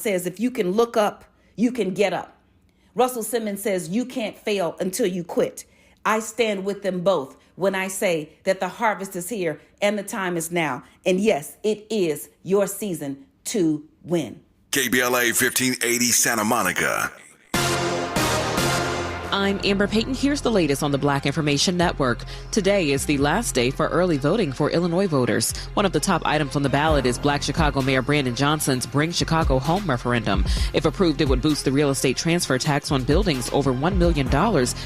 says, if you can look up, you can get up. Russell Simmons says, you can't fail until you quit. I stand with them both when I say that the harvest is here and the time is now. And yes, it is your season to win. KBLA 1580 Santa Monica. I'm Amber Payton. Here's the latest on the Black Information Network. Today is the last day for early voting for Illinois voters. One of the top items on the ballot is Black Chicago Mayor Brandon Johnson's Bring Chicago Home referendum. If approved, it would boost the real estate transfer tax on buildings over $1 million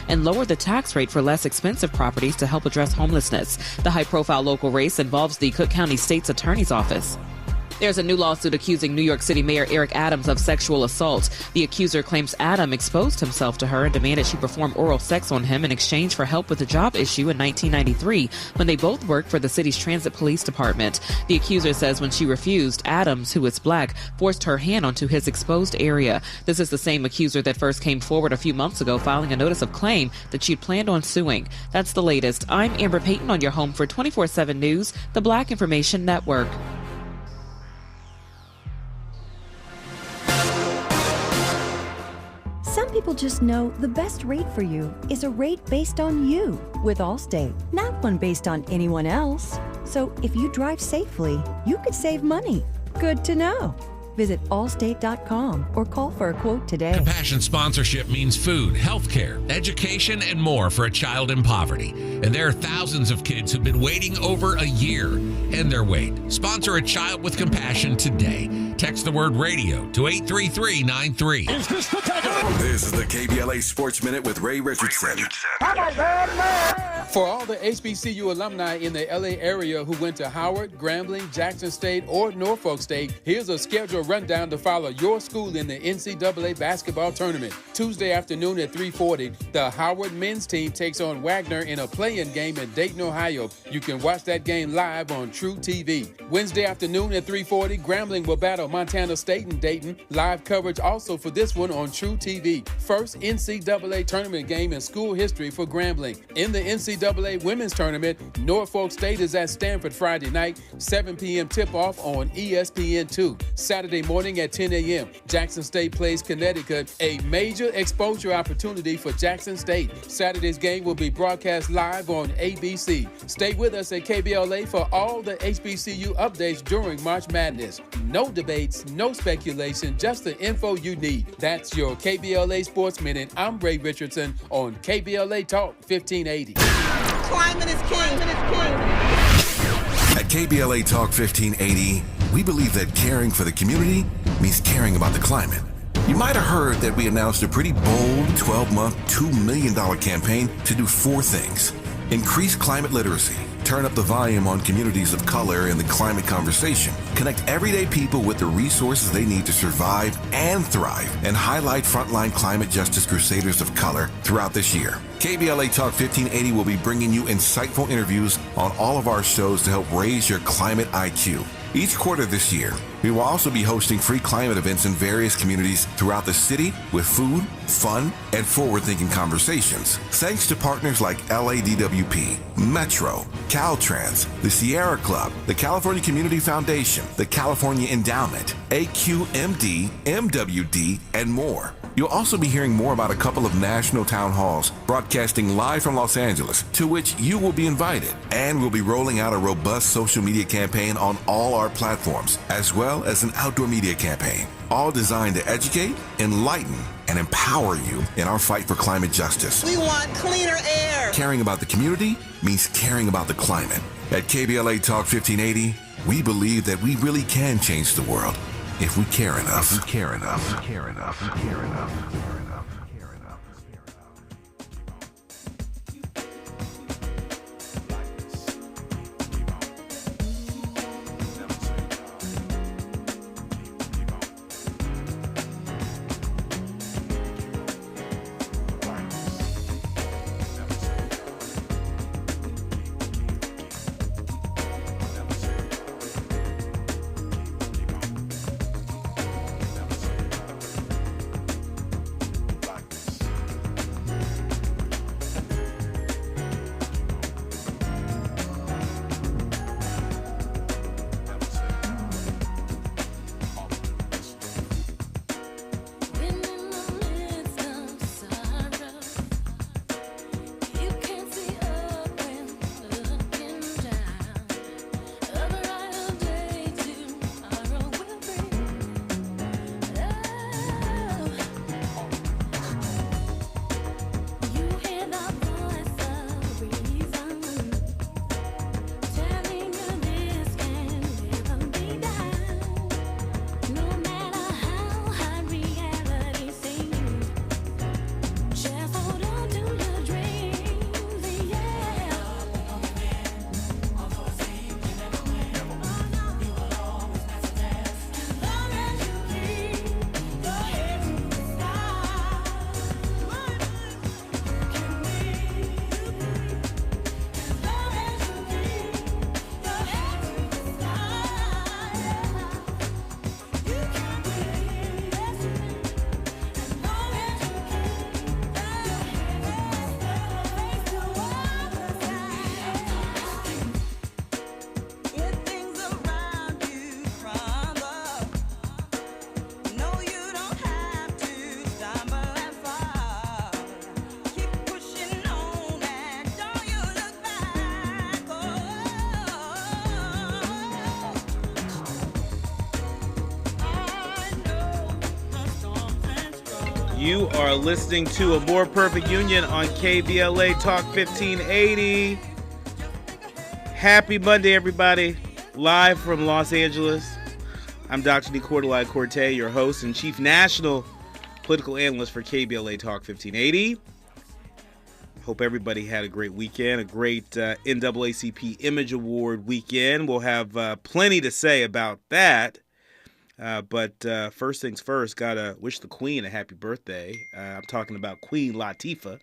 and lower the tax rate for less expensive properties to help address homelessness. The high-profile local race involves the Cook County State's Attorney's Office. There's a new lawsuit accusing New York City Mayor Eric Adams of sexual assault. The accuser claims Adam exposed himself to her and demanded she perform oral sex on him in exchange for help with a job issue in 1993 when they both worked for the city's transit police department. The accuser says when she refused, Adams, who is black, forced her hand onto his exposed area. This is the same accuser that first came forward a few months ago filing a notice of claim that she'd planned on suing. That's the latest. I'm Amber Payton on your home for 24/7 News, the Black Information Network. Some people just know the best rate for you is a rate based on you with Allstate, not one based on anyone else. So if you drive safely, you could save money. Good to know. Visit allstate.com or call for a quote today. Compassion sponsorship means food, healthcare, education, and more for a child in poverty. And there are thousands of kids who've been waiting over a year. End their wait. Sponsor a child with compassion today. Text the word radio to 83393. Is this the tackle? This is the KBLA Sports Minute with Ray Richardson. For all the HBCU alumni in the LA area who went to Howard, Grambling, Jackson State, or Norfolk State, here's a schedule rundown to follow your school in the NCAA basketball tournament. Tuesday afternoon at 3:40, the Howard men's team takes on Wagner in a play-in game in Dayton, Ohio. You can watch that game live on True TV. Wednesday afternoon at 3:40, Grambling will battle Montana State in Dayton. Live coverage also for this one on True TV. First NCAA tournament game in school history for Grambling. In the NCAA women's tournament, Norfolk State is at Stanford Friday night, 7 p.m. tip-off on ESPN2. Saturday morning at 10 a.m., Jackson State plays Connecticut, a major exposure opportunity for Jackson State. Saturday's game will be broadcast live on ABC. Stay with us at KBLA for all the HBCU updates during March Madness. No debates, no speculation, just the info you need. That's your KBLA Sports Minute. I'm Ray Richardson on KBLA Talk 1580. Climate is king. At KBLA Talk 1580, we believe that caring for the community means caring about the climate. You might have heard that we announced a pretty bold 12-month, $2 million campaign to do 4 things. Increase climate literacy, turn up the volume on communities of color in the climate conversation, connect everyday people with the resources they need to survive and thrive, and highlight frontline climate justice crusaders of color throughout this year. KBLA Talk 1580 will be bringing you insightful interviews on all of our shows to help raise your climate IQ. Each quarter this year, we will also be hosting free climate events in various communities throughout the city with food, fun, and forward-thinking conversations. Thanks to partners like LADWP, Metro, Caltrans, the Sierra Club, the California Community Foundation, the California Endowment, AQMD, MWD, and more. You'll also be hearing more about a couple of national town halls broadcasting live from Los Angeles, to which you will be invited. And we'll be rolling out a robust social media campaign on all our platforms, as well as an outdoor media campaign, all designed to educate, enlighten, and empower you in our fight for climate justice. We want cleaner air. Caring about the community means caring about the climate. At KBLA Talk 1580, we believe that we really can change the world if we care enough. If we care enough. If we care enough. If we care enough. If we care enough. You are listening to A More Perfect Union on KBLA Talk 1580. Happy Monday, everybody. Live from Los Angeles. I'm Dr. Nii-Quartelai Quartey, your host and chief national political analyst for KBLA Talk 1580. Hope everybody had a great weekend, a great NAACP Image Award weekend. We'll have plenty to say about that. But first things first, gotta wish the Queen a happy birthday. I'm talking about Queen Latifah,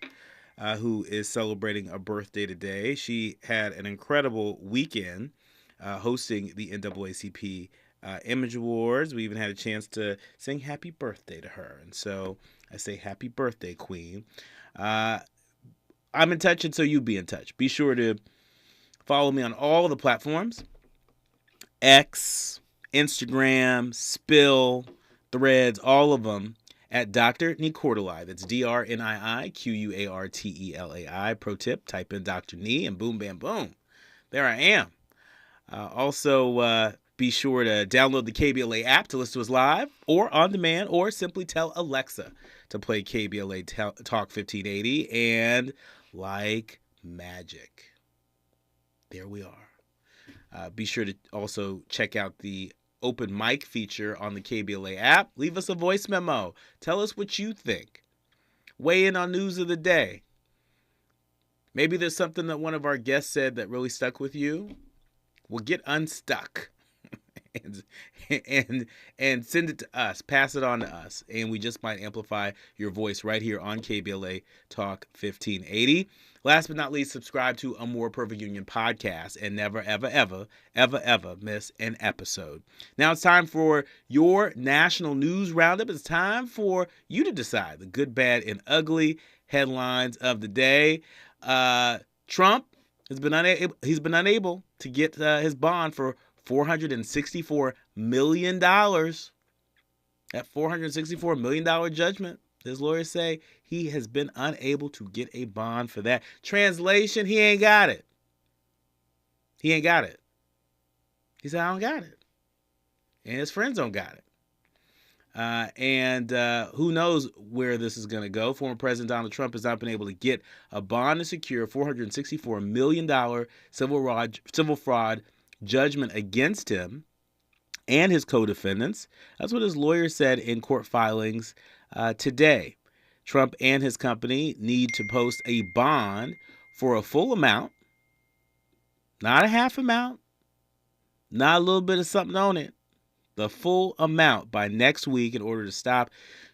who is celebrating a birthday today. She had an incredible weekend hosting the NAACP Image Awards. We even had a chance to sing happy birthday to her. And so I say happy birthday, Queen. I'm in touch, and so you be in touch. Be sure to follow me on all the platforms. X, Instagram, Spill, Threads, all of them at Dr. Nii-Quartelai. That's DrNiiQuartelai. Pro tip, type in Dr. Nee and boom, bam, boom. There I am. Also, be sure to download the KBLA app to listen to us live or on demand, or simply tell Alexa to play KBLA Talk 1580, and like magic, there we are. Be sure to also check out the open mic feature on the KBLA app. Leave us a voice memo. Tell us what you think. Weigh in on news of the day. Maybe there's something that one of our guests said that really stuck with you. Well, get unstuck and send it to us. Pass it on to us, and we just might amplify your voice right here on KBLA Talk 1580. Last but not least, subscribe to A More Perfect Union podcast and never, ever, ever, ever, ever miss an episode. Now it's time for your national news roundup. It's time for you to decide the good, bad, and ugly headlines of the day. Trump has been unable to get his bond for $464 million. That $464 million judgment, his lawyers say he has been unable to get a bond for that. Translation, he ain't got it. He ain't got it. He said, I don't got it. And his friends don't got it. And who knows where this is going to go. Former President Donald Trump has not been able to get a bond to secure a $464 million civil fraud judgment against him and his co-defendants. That's what his lawyer said in court filings today. Trump and his company need to post a bond for a full amount, not a half amount, not a little bit of something on it, the full amount by next week in order to stop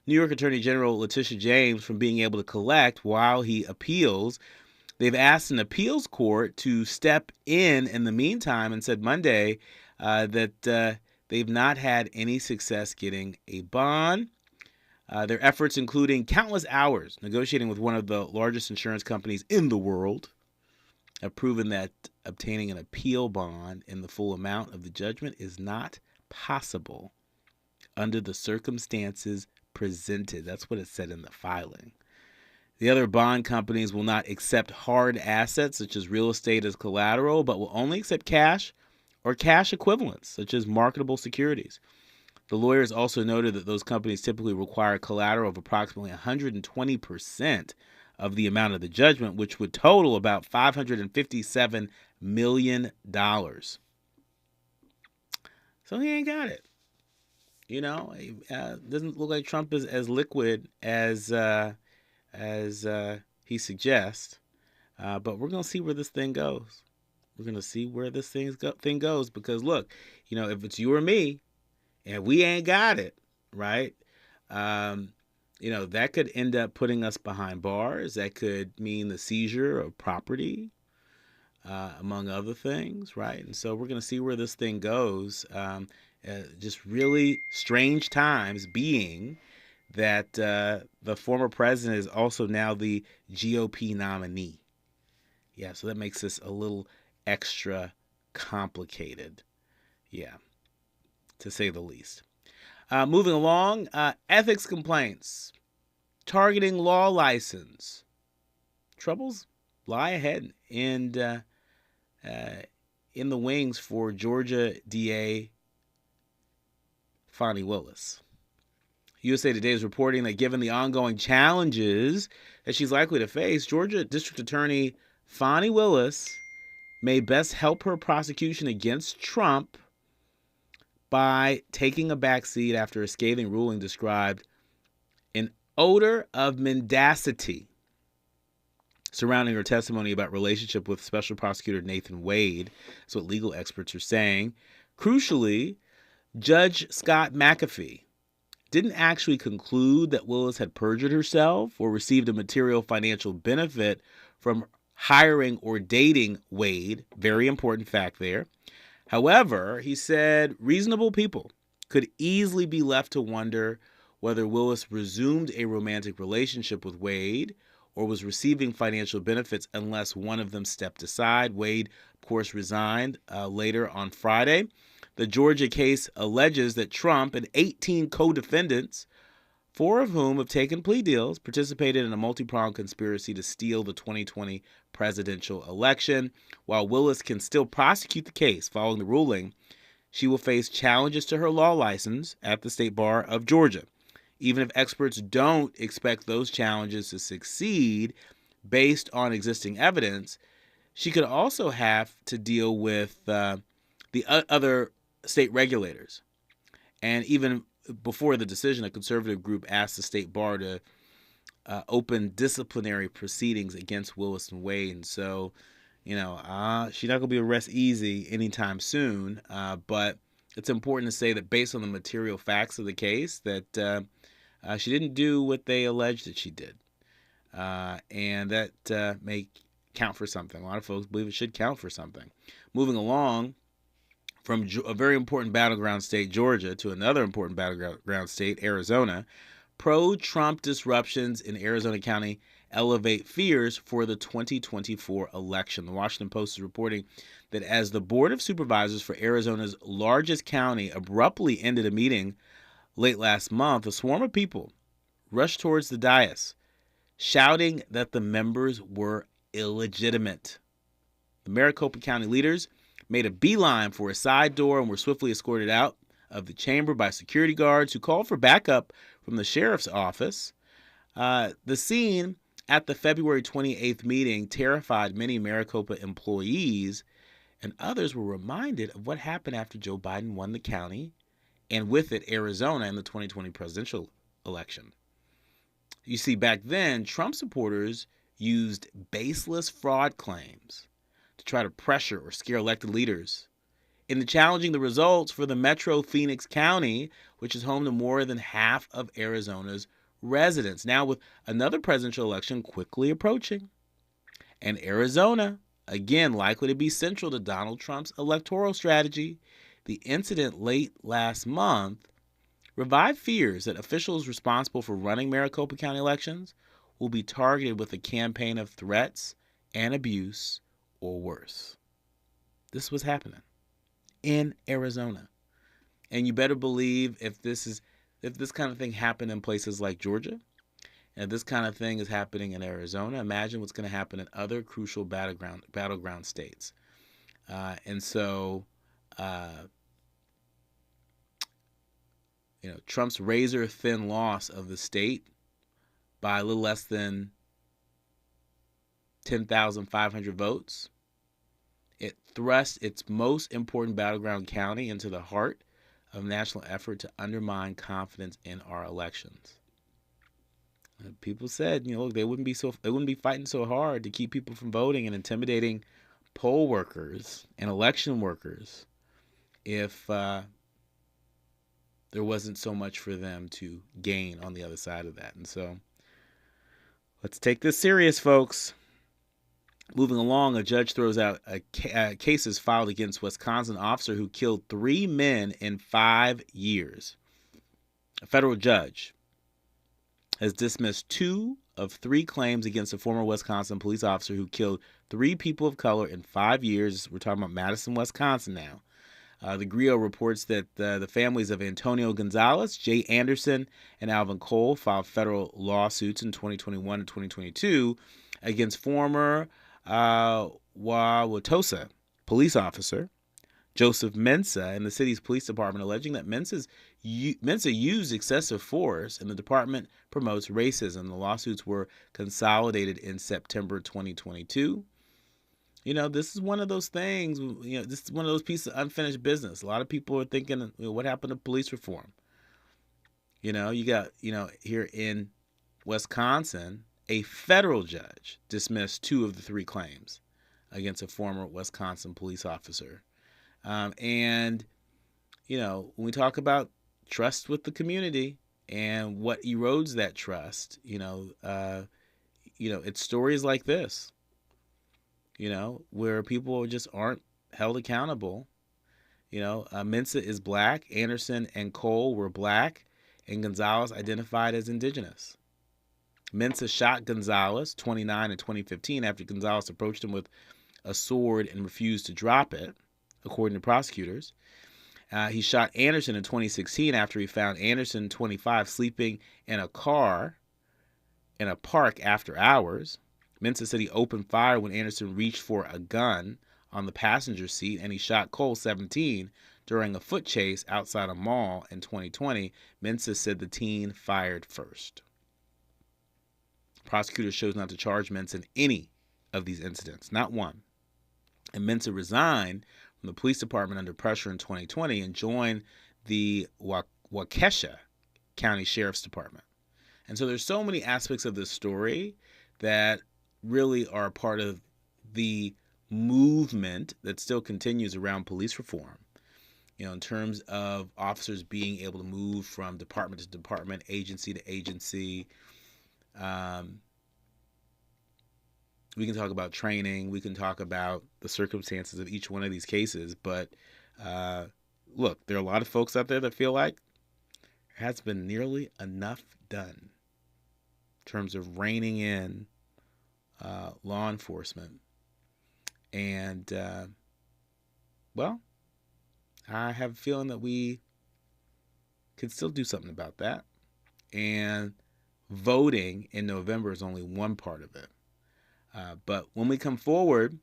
New York Attorney General Letitia James from being able to collect while he appeals. They've asked an appeals court to step in the meantime, and said Monday that they've not had any success getting a bond. Their efforts, including countless hours negotiating with one of the largest insurance companies in the world, have proven that obtaining an appeal bond in the full amount of the judgment is not possible under the circumstances presented. That's what it said in the filing. The other bond companies will not accept hard assets such as real estate as collateral, but will only accept cash or cash equivalents such as marketable securities. The lawyers also noted that those companies typically require collateral of approximately 120% of the amount of the judgment, which would total about $557 million. So he ain't got it. You know, doesn't look like Trump is as liquid as he suggests. But we're going to see where this thing goes. We're going to see where this thing goes, because look, you know, if it's you or me and we ain't got it, right? You know, that could end up putting us behind bars. That could mean the seizure of property, among other things, right? And so we're going to see where this thing goes. Just really strange times, being that the former president is also now the GOP nominee. Yeah, so that makes this a little extra complicated. Yeah, to say the least. Moving along, ethics complaints, targeting law license. Troubles lie ahead and in the wings for Georgia DA Fani Willis. USA Today is reporting that given the ongoing challenges that she's likely to face, Georgia District Attorney Fani Willis may best help her prosecution against Trump by taking a backseat after a scathing ruling described an odor of mendacity surrounding her testimony about relationship with Special Prosecutor Nathan Wade. That's what legal experts are saying. Crucially, Judge Scott McAfee didn't actually conclude that Willis had perjured herself or received a material financial benefit from hiring or dating Wade. Very important fact there. However, he said reasonable people could easily be left to wonder whether Willis resumed a romantic relationship with Wade or was receiving financial benefits unless one of them stepped aside. Wade, of course, resigned later on Friday. The Georgia case alleges that Trump and 18 co-defendants, 4 of whom have taken plea deals, participated in a multi-pronged conspiracy to steal the 2020 presidential election. While Willis can still prosecute the case following the ruling, she will face challenges to her law license at the State Bar of Georgia. Even if experts don't expect those challenges to succeed based on existing evidence, she could also have to deal with the other state regulators. And even before the decision, a conservative group asked the State Bar to open disciplinary proceedings against Willis and Wade. And so, she's not going to be arrested easy anytime soon. But it's important to say that based on the material facts of the case, that she didn't do what they alleged that she did. And that may count for something. A lot of folks believe it should count for something. Moving along from a very important battleground state, Georgia, to another important battleground state, Arizona, pro-Trump disruptions in Arizona County elevate fears for the 2024 election. The Washington Post is reporting that as the Board of Supervisors for Arizona's largest county abruptly ended a meeting late last month, a swarm of people rushed towards the dais, shouting that the members were illegitimate. The Maricopa County leaders made a beeline for a side door and were swiftly escorted out of the chamber by security guards who called for backup from the sheriff's office. The scene at the February 28th meeting terrified many Maricopa employees, and others were reminded of what happened after Joe Biden won the county, and with it, Arizona in the 2020 presidential election. You see, back then, Trump supporters used baseless fraud claims to try to pressure or scare elected leaders into challenging the results for the Metro Phoenix County, which is home to more than half of Arizona's residents. Now, with another presidential election quickly approaching, and Arizona, again, likely to be central to Donald Trump's electoral strategy, the incident late last month revived fears that officials responsible for running Maricopa County elections will be targeted with a campaign of threats and abuse or worse. This was happening in Arizona. And you better believe if this kind of thing happened in places like Georgia, and if this kind of thing is happening in Arizona, imagine what's going to happen in other crucial battleground states. And so, Trump's razor-thin loss of the state by a little less than 10,500 votes, it thrust its most important battleground county into the heart of national effort to undermine confidence in our elections. People said, look, they wouldn't be fighting so hard to keep people from voting and intimidating poll workers and election workers if there wasn't so much for them to gain on the other side of that. And so let's take this serious, folks. Moving along, a judge throws out cases filed against Wisconsin officer who killed 3 men in 5 years. A federal judge has dismissed 2 of 3 claims against a former Wisconsin police officer who killed 3 people of color in 5 years. We're talking about Madison, Wisconsin now. The Grio reports that the families of Antonio Gonzalez, Jay Anderson, and Alvin Cole filed federal lawsuits in 2021 and 2022 against former Wauwatosa police officer Joseph Mensah and the city's police department, alleging that Mensah's Mensa used excessive force, and the department promotes racism. The lawsuits were consolidated in September 2022. This is one of those things, this is one of those pieces of unfinished business. A lot of people are thinking, what happened to police reform? You got, here in Wisconsin, a federal judge dismissed 2 of the 3 claims against a former Wisconsin police officer. And when we talk about trust with the community and what erodes that trust, it's stories like this, where people just aren't held accountable. Mensa is black, Anderson and Cole were black, and Gonzalez identified as indigenous. Mensa shot Gonzalez, 29, in 2015 after Gonzalez approached him with a sword and refused to drop it, according to prosecutors. He shot Anderson in 2016 after he found Anderson, 25, sleeping in a car in a park after hours. Mensa said he opened fire when Anderson reached for a gun on the passenger seat, and he shot Cole, 17, during a foot chase outside a mall in 2020. Mensa said the teen fired first. Prosecutors chose not to charge Mensa in any of these incidents, not one. And Mensa resigned from the police department under pressure in 2020 and joined the Waukesha County Sheriff's Department. And so there's so many aspects of this story that really are a part of the movement that still continues around police reform. In terms of officers being able to move from department to department, agency to agency. We can talk about training. We can talk about the circumstances of each one of these cases. But look, there are a lot of folks out there that feel like there has been nearly enough done in terms of reining in law enforcement. And, I have a feeling that we can still do something about that. And voting in November is only one part of it. But when we come forward,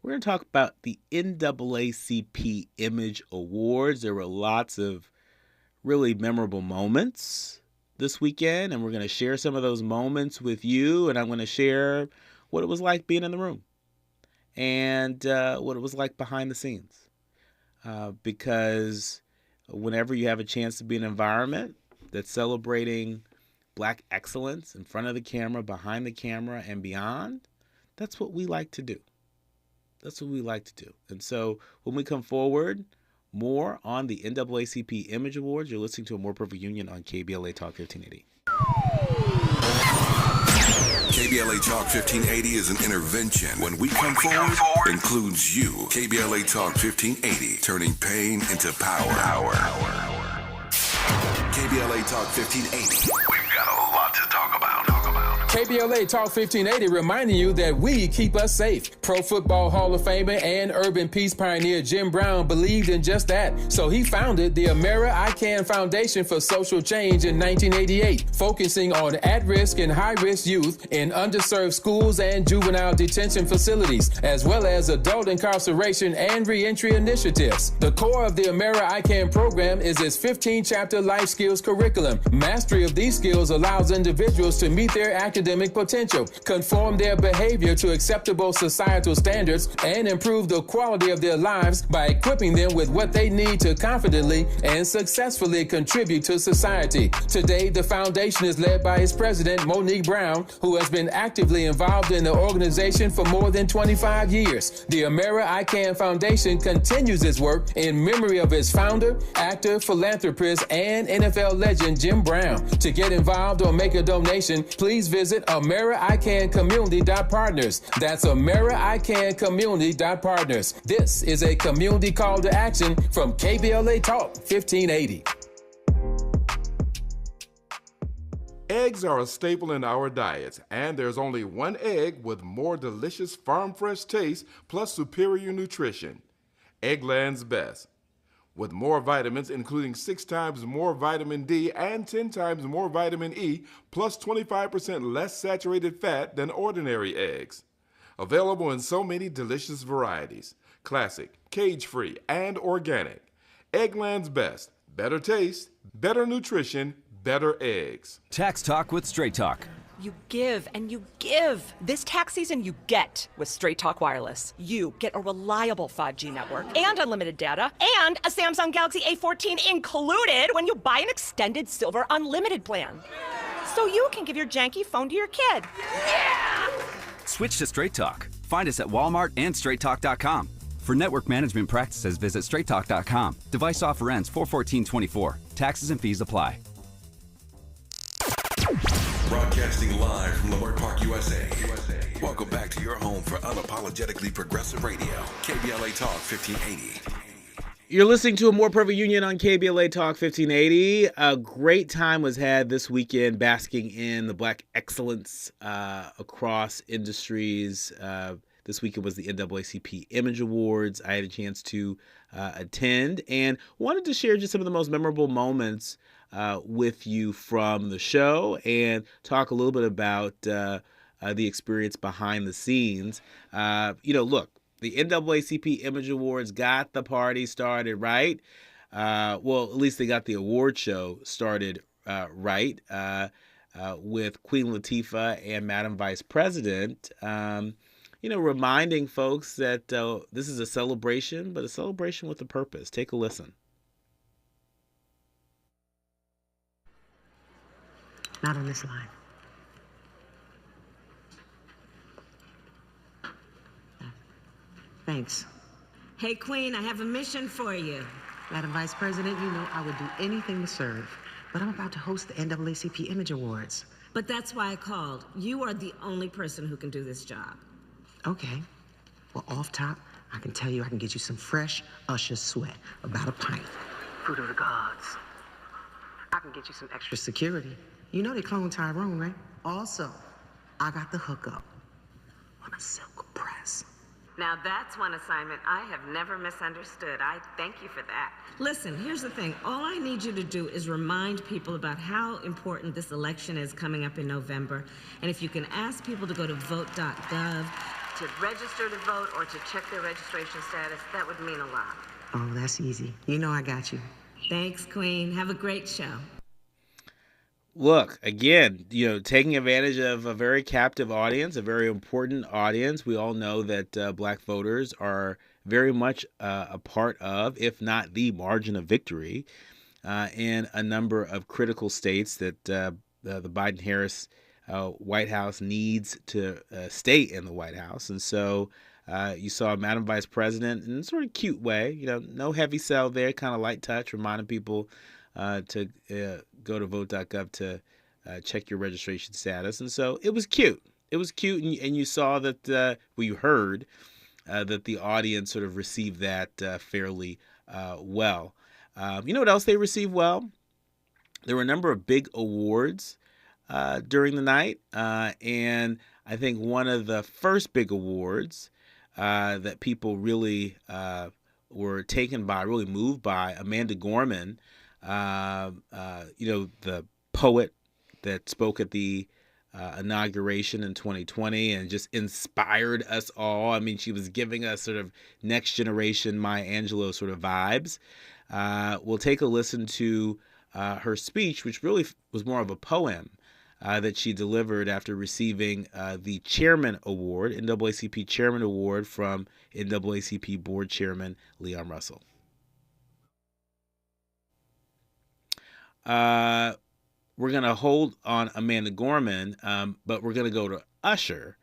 we're going to talk about the NAACP Image Awards. There were lots of really memorable moments this weekend, and we're going to share some of those moments with you. And I'm going to share what it was like being in the room and what it was like behind the scenes. Because whenever you have a chance to be in an environment that's celebrating Black excellence in front of the camera, behind the camera, and beyond, that's what we like to do. That's what we like to do. And so when we come forward, more on the NAACP Image Awards. You're listening to A More Perfect Union on KBLA Talk 1580. KBLA Talk 1580 is an intervention. When we come forward, includes you. KBLA Talk 1580, turning pain into power. KBLA Talk 1580. We've got a lot to talk about. KBLA Talk 1580 reminding you that we keep us safe. Pro Football Hall of Famer and urban peace pioneer Jim Brown believed in just that. So he founded the Amera I Can Foundation for Social Change in 1988, focusing on at-risk and high-risk youth in underserved schools and juvenile detention facilities, as well as adult incarceration and reentry initiatives. The core of the Amera I Can program is its 15-chapter life skills curriculum. Mastery of these skills allows individuals to meet their academic potential, conform their behavior to acceptable societal standards, and improve the quality of their lives by equipping them with what they need to confidently and successfully contribute to society. Today, the foundation is led by its president, Monique Brown, who has been actively involved in the organization for more than 25 years. The Amera I Can Foundation continues its work in memory of its founder, actor, philanthropist, and NFL legend Jim Brown. To get involved or make a donation, please visit AmeriICanCommunity.partners. That's AmeriICanCommunity.partners. This is a community call to action from KBLA Talk 1580. Eggs are a staple in our diets, and there's only one egg with more delicious farm fresh taste plus superior nutrition. Eggland's Best. With more vitamins, including 6 times more vitamin D and 10 times more vitamin E, plus 25% less saturated fat than ordinary eggs. Available in so many delicious varieties: classic, cage-free, and organic. Eggland's Best. better taste, better nutrition, better eggs. Tax Talk with Straight Talk. You give and you give. This tax season, you get with Straight Talk Wireless. You get a reliable 5G network and unlimited data and a Samsung Galaxy A14 included when you buy an extended Silver Unlimited plan. So you can give your janky phone to your kid. Yeah! Switch to Straight Talk. Find us at Walmart and StraightTalk.com. For network management practices, visit StraightTalk.com. Device offer ends 4/14/24. Taxes and fees apply. Broadcasting live from Leimert Park, USA. Welcome back to your home for unapologetically progressive radio. KBLA Talk 1580. You're listening to A More Perfect Union on KBLA Talk 1580. A great time was had this weekend basking in the Black excellence across industries. This weekend was the NAACP Image Awards. I had a chance to attend and wanted to share just some of the most memorable moments with you from the show and talk a little bit about the experience behind the scenes. Look, the NAACP Image Awards got the party started right. Well, at least they got the award show started right with Queen Latifah and Madam Vice President. Reminding folks that this is a celebration, but a celebration with a purpose. Take a listen. Not on this line. Thanks. Hey, Queen, I have a mission for you. Madam Vice President, you know I would do anything to serve, but I'm about to host the NAACP Image Awards. But that's why I called. You are the only person who can do this job. Okay. Well, off top, I can tell you I can get you some fresh Usher sweat, about a pint. Food of the gods. I can get you some extra security. You know they cloned Tyrone, right? Also, I got the hookup on a silk press. Now that's one assignment I have never misunderstood. I thank you for that. Listen, here's the thing. All I need you to do is remind people about how important this election is coming up in November. And if you can ask people to go to vote.gov to register to vote or to check their registration status, that would mean a lot. Oh, that's easy. You know I got you. Thanks, Queen. Have a great show. Look, again, taking advantage of a very captive audience, a very important audience. We all know that Black voters are very much a part of, if not the margin of victory, in a number of critical states that the Biden-Harris White House needs to stay in the White House. And so you saw Madam Vice President in a sort of cute way, no heavy sell there, kind of light touch, reminding people to go to vote.gov to check your registration status. And so it was cute. It was cute. And you saw that, you heard that the audience sort of received that fairly well. You know what else they received well? There were a number of big awards during the night. And I think one of the first big awards that people really were taken by, really moved by, Amanda Gorman, the poet that spoke at the inauguration in 2020 and just inspired us all. I mean, she was giving us sort of next generation Maya Angelou sort of vibes. We'll take a listen to her speech, which really was more of a poem that she delivered after receiving the Chairman Award, NAACP Chairman Award from NAACP Board Chairman Leon Russell. We're going to hold on Amanda Gorman, but we're going to go to Usher,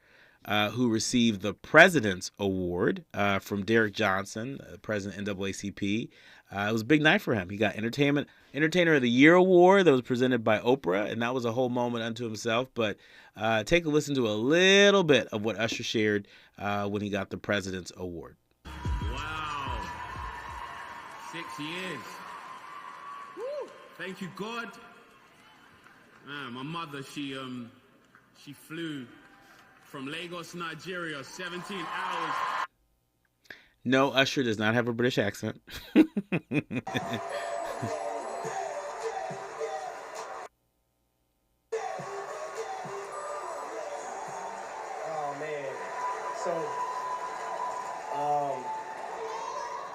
who received the President's Award from Derek Johnson, President NAACP. It was a big night for him. He got Entertainer of the Year Award that was presented by Oprah, and that was a whole moment unto himself. But take a listen to a little bit of what Usher shared when he got the President's Award. Wow. 6 years. Woo. Thank you, God. Man, my mother, she flew from Lagos, Nigeria, 17 hours. No, Usher does not have a British accent. Oh, man. So,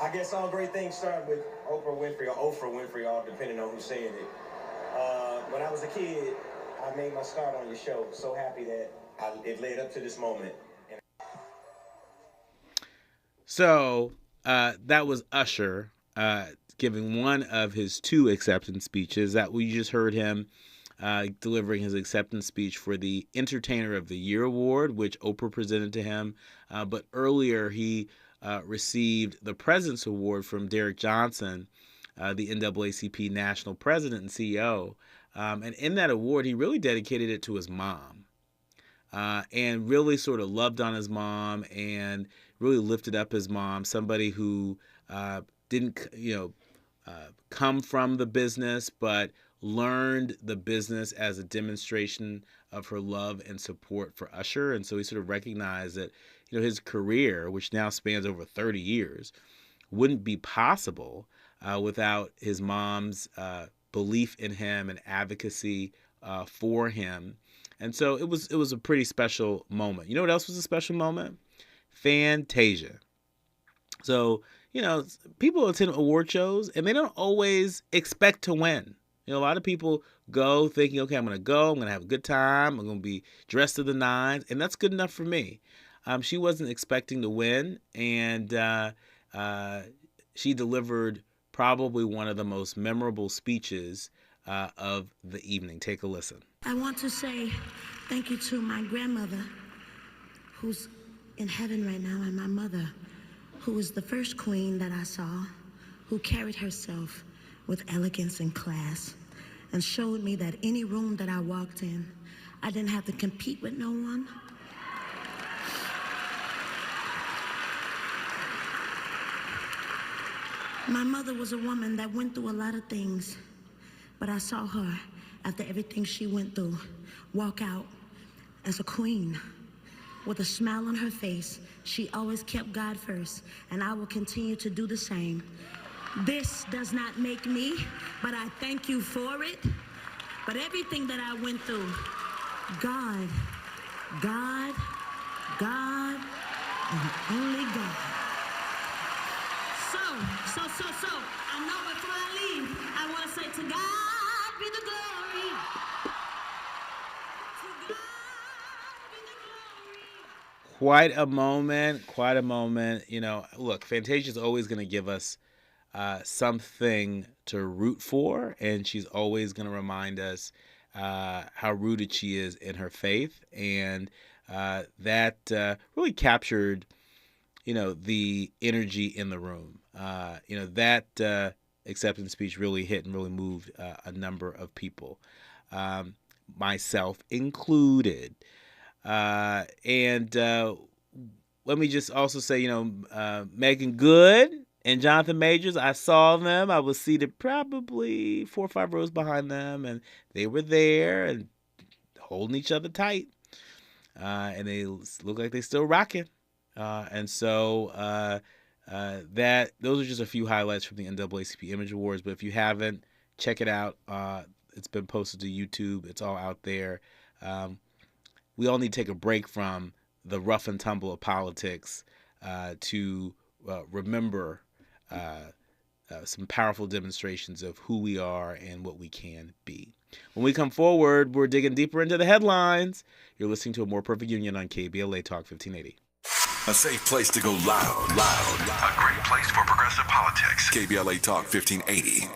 I I guess all great things start with Oprah Winfrey, or Oprah Winfrey, all depending on who's saying it. When I was a kid, I made my start on your show. So happy that it led up to this moment. So that was Usher giving one of his 2 acceptance speeches. That we just heard him delivering his acceptance speech for the Entertainer of the Year award, which Oprah presented to him. But earlier he received the President's Award from Derek Johnson, the NAACP National President and CEO. And in that award, he really dedicated it to his mom and really sort of loved on his mom and really lifted up his mom, somebody who didn't, come from the business, but learned the business as a demonstration of her love and support for Usher. And so he sort of recognized that, his career, which now spans over 30 years, wouldn't be possible without his mom's belief in him and advocacy for him. And so it was a pretty special moment. You know what else was a special moment? Fantasia. So, people attend award shows and they don't always expect to win. A lot of people go thinking, okay, I'm going to have a good time. I'm going to be dressed to the nines. And that's good enough for me. She wasn't expecting to win. And she delivered probably one of the most memorable speeches of the evening. Take a listen. I want to say thank you to my grandmother, who's in heaven right now, and my mother, who was the first queen that I saw, who carried herself with elegance and class, and showed me that any room that I walked in, I didn't have to compete with no one. My mother was a woman that went through a lot of things, but I saw her, after everything she went through, walk out as a queen. With a smile on her face, she always kept God first, and I will continue to do the same. This does not make me, but I thank you for it. But everything that I went through, God, and only God. So, I know before I leave, I want to say to God be the glory. To God be the glory. Quite a moment. Look, Fantasia's always going to give us something to root for, and she's always going to remind us how rooted she is in her faith, and that really captured, the energy in the room. That acceptance speech really hit and really moved a number of people, myself included. And let me just also say, Megan Good and Jonathan Majors, I saw them. I was seated probably 4 or 5 rows behind them, and they were there and holding each other tight. And they look like they still rocking. And so those are just a few highlights from the NAACP Image Awards. But if you haven't, check it out. It's been posted to YouTube. It's all out there. We all need to take a break from the rough and tumble of politics to remember some powerful demonstrations of who we are and what we can be. When we come forward, we're digging deeper into the headlines. You're listening to A More Perfect Union on KBLA Talk 1580. A safe place to go loud. A great place for progressive politics. KBLA Talk 1580.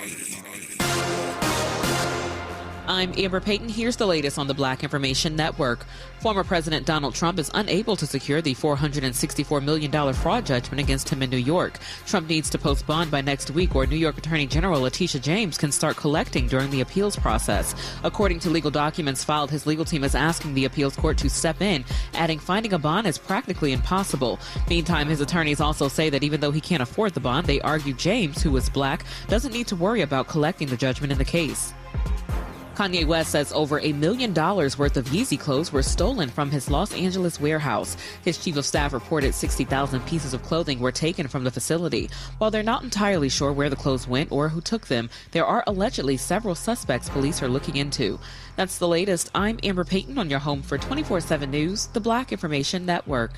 I'm Amber Payton. Here's the latest on the Black Information Network. Former President Donald Trump is unable to secure the $464 million fraud judgment against him in New York. Trump needs to post bond by next week, or New York Attorney General Letitia James can start collecting during the appeals process. According to legal documents filed, his legal team is asking the appeals court to step in, adding finding a bond is practically impossible. Meantime, his attorneys also say that even though he can't afford the bond, they argue James, who is black, doesn't need to worry about collecting the judgment in the case. Kanye West says over $1 million worth of Yeezy clothes were stolen from his Los Angeles warehouse. His chief of staff reported 60,000 pieces of clothing were taken from the facility. While they're not entirely sure where the clothes went or who took them, there are allegedly several suspects police are looking into. That's the latest. I'm Amber Payton on your home for 24/7 News, the Black Information Network.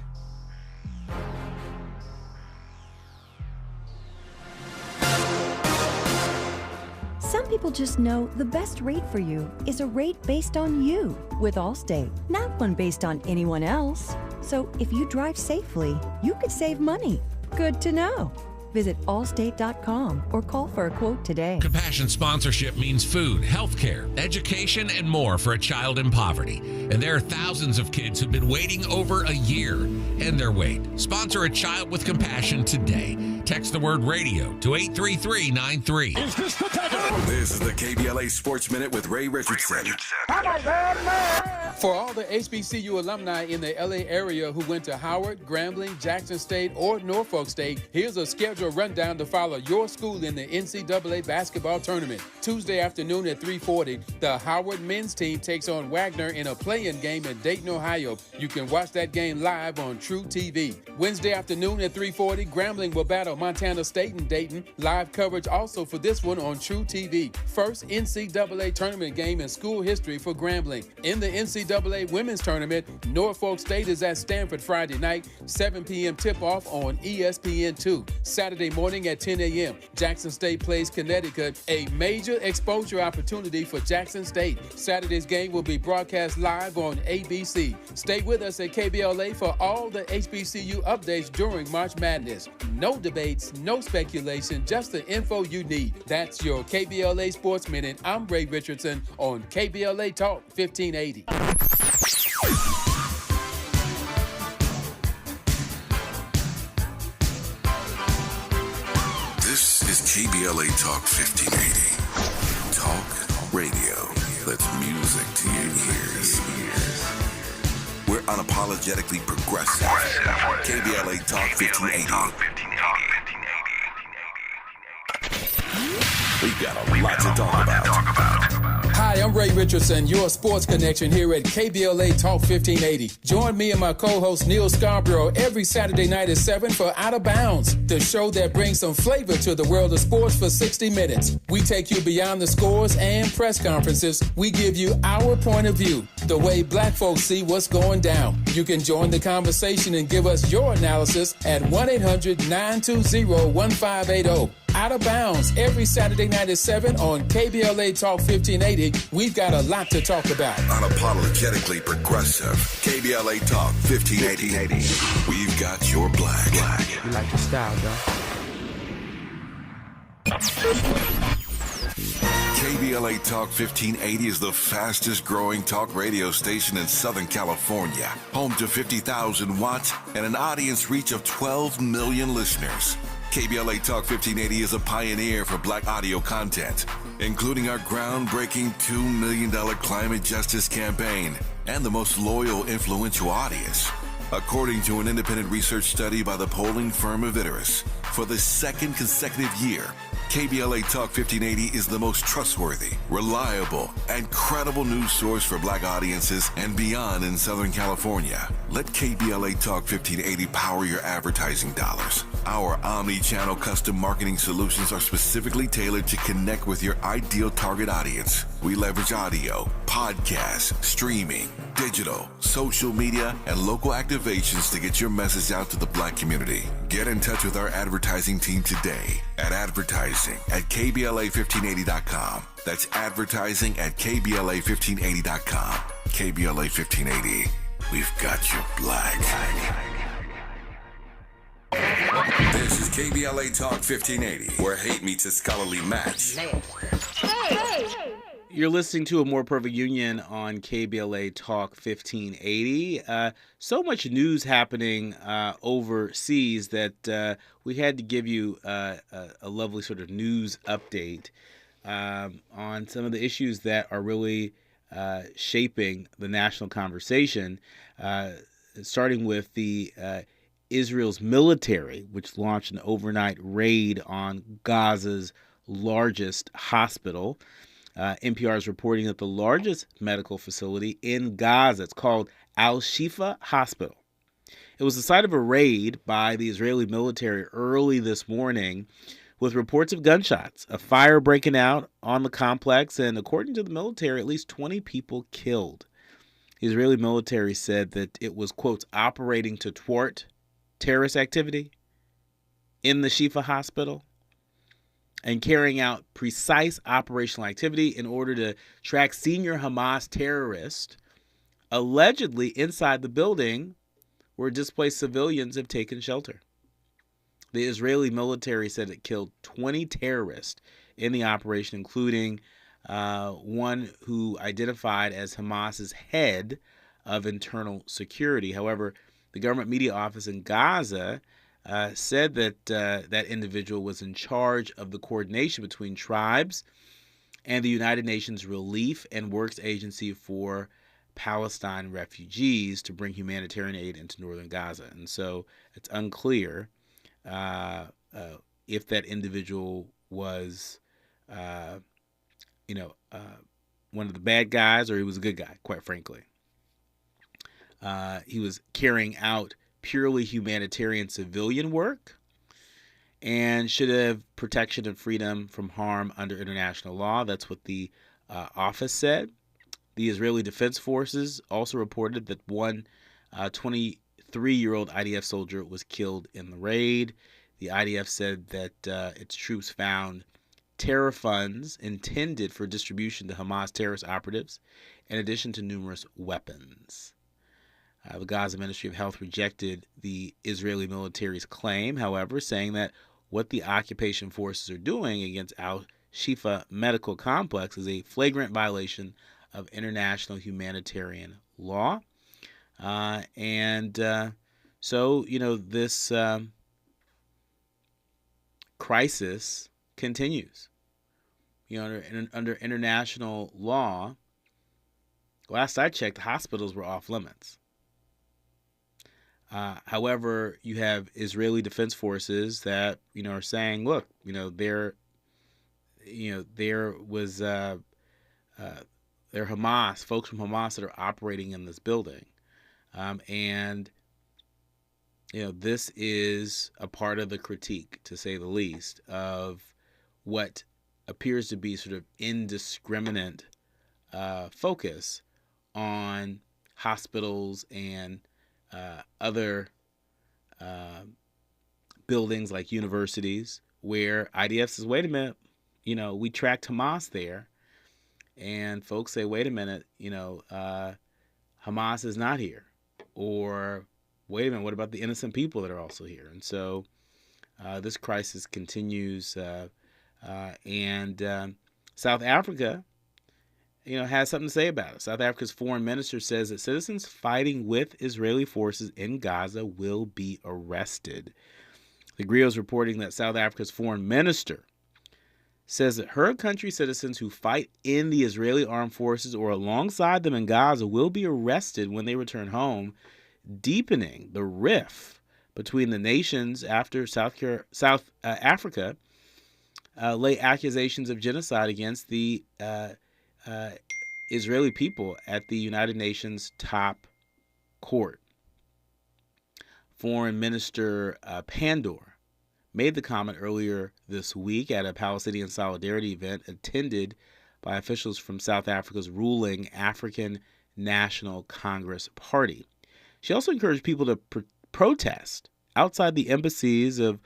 people just know the best rate for you is a rate based on you with Allstate, not one based on anyone else. So if you drive safely, you could save money. Good to know. Visit allstate.com or call for a quote today. Compassion sponsorship means food, health care, education, and more for a child in poverty. And there are thousands of kids who've been waiting over a year and their wait. Sponsor a child with compassion today. Text the word radio to 83393. This is the KBLA Sports Minute with Ray Richardson. For all the HBCU alumni in the LA area who went to Howard, Grambling, Jackson State, or Norfolk State, here's a schedule rundown to follow your school in the NCAA basketball tournament. Tuesday afternoon at 3:40, the Howard men's team takes on Wagner in a play-in game in Dayton, Ohio. You can watch that game live on True TV. Wednesday afternoon at 3:40, Grambling will battle Montana State in Dayton. Live coverage also for this one on True TV. First NCAA tournament game in school history for Grambling. In the NCAA women's tournament, Norfolk State is at Stanford Friday night, 7 p.m. tip-off on ESPN2. Saturday morning at 10 a.m., Jackson State plays Connecticut, a major exposure opportunity for Jackson State. Saturday's game will be broadcast live on ABC. Stay with us at KBLA for all the HBCU updates during March Madness. No debates, no speculation, just the info you need. That's your KBLA Sports Minute. I'm Ray Richardson on KBLA Talk 1580. This is KBLA Talk 1580. Talk radio. That's music to your ears. We're unapologetically progressive. KBLA Talk 1580. We got a lot to talk about. Hi, I'm Ray Richardson, your sports connection here at KBLA Talk 1580. Join me and my co-host Neil Scarborough every Saturday night at 7 for Out of Bounds, the show that brings some flavor to the world of sports for 60 minutes. We take you beyond the scores and press conferences. We give you our point of view, the way black folks see what's going down. You can join the conversation and give us your analysis at 1-800-920-1580. Out of Bounds every Saturday night at 7 on KBLA Talk 1580. We've got a lot to talk about. Unapologetically progressive. KBLA Talk 1580. We've got your black. You like your style, though. KBLA Talk 1580 is the fastest growing talk radio station in Southern California. Home to 50,000 watts and an audience reach of 12 million listeners. KBLA Talk 1580 is a pioneer for black audio content, including our groundbreaking $2 million climate justice campaign and the most loyal, influential audience. According to an independent research study by the polling firm Aviterus, for the second consecutive year, KBLA Talk 1580 is the most trustworthy, reliable, and credible news source for black audiences and beyond in Southern California. Let KBLA Talk 1580 power your advertising dollars. Our omni-channel custom marketing solutions are specifically tailored to connect with your ideal target audience. We leverage audio, podcasts, streaming, digital, social media, and local activations to get your message out to the black community. Get in touch with our advertising team today at advertising@KBLA1580.com. That's advertising at KBLA1580.com. KBLA 1580. We've got your black. This is KBLA Talk 1580, where hate meets a scholarly match. Hey! You're listening to A More Perfect Union on KBLA Talk 1580. So much news happening overseas that we had to give you a lovely sort of news update on some of the issues that are really shaping the national conversation, starting with the Israel's military, which launched an overnight raid on Gaza's largest hospital. NPR is reporting that the largest medical facility in Gaza, it's called Al-Shifa Hospital. It was the site of a raid by the Israeli military early this morning with reports of gunshots, a fire breaking out on the complex, and according to the military, at least 20 people killed. The Israeli military said that it was, quote, operating to thwart terrorist activity in the Shifa Hospital. and carrying out precise operational activity in order to track senior Hamas terrorists allegedly inside the building where displaced civilians have taken shelter. The Israeli military said it killed 20 terrorists in the operation, including one who identified as Hamas's head of internal security. However, the government media office in Gaza said that that individual was in charge of the coordination between tribes and the United Nations Relief and Works Agency for Palestine refugees to bring humanitarian aid into northern Gaza. And so it's unclear if that individual was, one of the bad guys or he was a good guy, quite frankly. He was carrying out purely humanitarian civilian work and should have protection and freedom from harm under international law. That's what the office said. The Israeli Defense Forces also reported that one 23-year-old IDF soldier was killed in the raid. The IDF said that its troops found terror funds intended for distribution to Hamas terrorist operatives, in addition to numerous weapons. The Gaza Ministry of Health rejected the Israeli military's claim, however, saying that what the occupation forces are doing against Al-Shifa Medical Complex is a flagrant violation of international humanitarian law. So, this crisis continues. Under international law, last I checked, hospitals were off limits. However, you have Israeli Defense Forces that, are saying, look, there was they're Hamas, folks from Hamas that are operating in this building. This is a part of the critique, to say the least, of what appears to be sort of indiscriminate focus on hospitals and other buildings like universities where IDF says, wait a minute, we tracked Hamas there. And folks say, wait a minute, Hamas is not here. Or, wait a minute, what about the innocent people that are also here? And so this crisis continues. And South Africa, has something to say about it. South Africa's foreign minister says that citizens fighting with Israeli forces in Gaza will be arrested. The Griot is reporting that South Africa's foreign minister says that her country's citizens who fight in the Israeli armed forces or alongside them in Gaza will be arrested when they return home, deepening the rift between the nations after South Africa lay accusations of genocide against the Israeli people at the United Nations top court. Foreign Minister Pandor made the comment earlier this week at a Palestinian solidarity event attended by officials from South Africa's ruling African National Congress Party. She also encouraged people to protest outside the embassies of